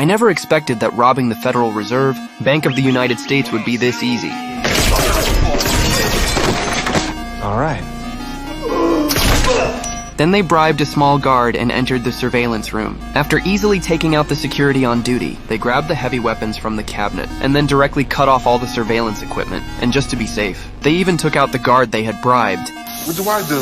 never expected that robbing the Federal Reserve Bank of the United States would be this easy. All right. Then they bribed a small guard and entered the surveillance room. After easily taking out the security on duty, they grabbed the heavy weapons from the cabinet and then directly cut off all the surveillance equipment, and just to be safe, they even took out the guard they had bribed. What do I do?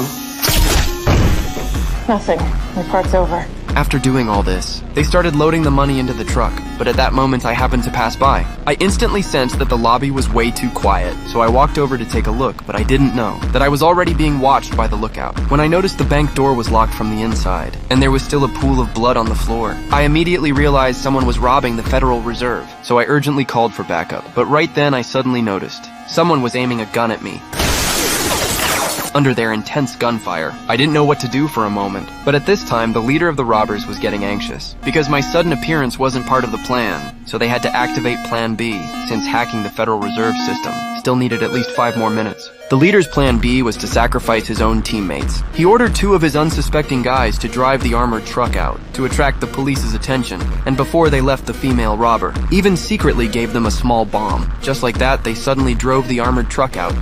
Nothing. Your part's over. After doing all this, they started loading the money into the truck, but at that moment I happened to pass by. I instantly sensed that the lobby was way too quiet, so I walked over to take a look, but I didn't know that I was already being watched by the lookout. When I noticed the bank door was locked from the inside, and there was still a pool of blood on the floor, I immediately realized someone was robbing the Federal Reserve, so I urgently called for backup. But right then I suddenly noticed someone was aiming a gun at me. Under their intense gunfire, I didn't know what to do for a moment, but at this time the leader of the robbers was getting anxious, because my sudden appearance wasn't part of the plan, so they had to activate Plan B, since hacking the Federal Reserve System still needed at least 5 more minutes. The leader's Plan B was to sacrifice his own teammates. He ordered 2 of his unsuspecting guys to drive the armored truck out, to attract the police's attention, and before they left the female robber, even secretly gave them a small bomb. Just like that, they suddenly drove the armored truck out.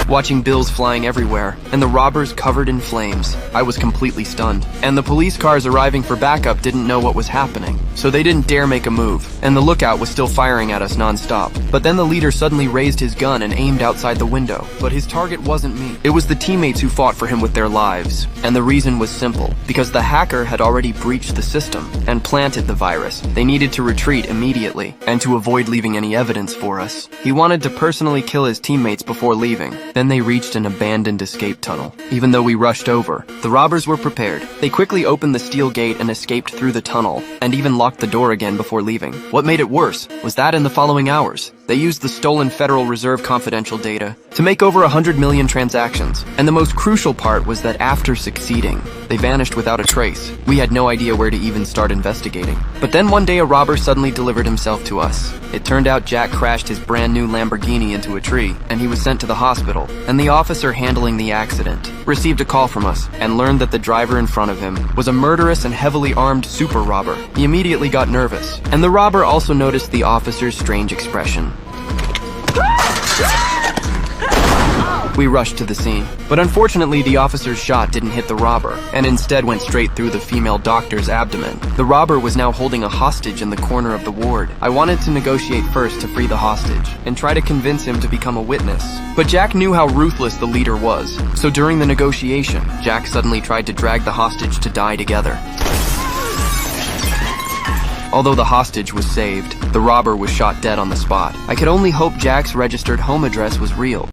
Watching bills flying everywhere, and the robbers covered in flames, I was completely stunned. And the police cars arriving for backup didn't know what was happening, so they didn't dare make a move, and the lookout was still firing at us non-stop. But then the leader suddenly raised his gun and aimed outside the window. But his target wasn't me. It was the teammates who fought for him with their lives. And the reason was simple, because the hacker had already breached the system and planted the virus. They needed to retreat immediately, and to avoid leaving any evidence for us. He wanted to personally kill his teammates before leaving. Then they reached an abandoned escape tunnel. Even though we rushed over, the robbers were prepared. They quickly opened the steel gate and escaped through the tunnel, and even locked the door again before leaving. What made it worse was that in the following hours, they used the stolen Federal Reserve confidential data to make over 100 million transactions. And the most crucial part was that after succeeding, they vanished without a trace. We had no idea where to even start investigating. But then one day a robber suddenly delivered himself to us. It turned out Jack crashed his brand new Lamborghini into a tree, and he was sent to the hospital. And the officer handling the accident received a call from us and learned that the driver in front of him was a murderous and heavily armed super robber. He immediately got nervous, and the robber also noticed the officer's strange expression. We rushed to the scene, but unfortunately the officer's shot didn't hit the robber, and instead went straight through the female doctor's abdomen. The robber was now holding a hostage in the corner of the ward. I wanted to negotiate first to free the hostage, and try to convince him to become a witness. But Jack knew how ruthless the leader was, so during the negotiation, Jack suddenly tried to drag the hostage to die together. Although the hostage was saved, the robber was shot dead on the spot. I could only hope Jack's registered home address was real.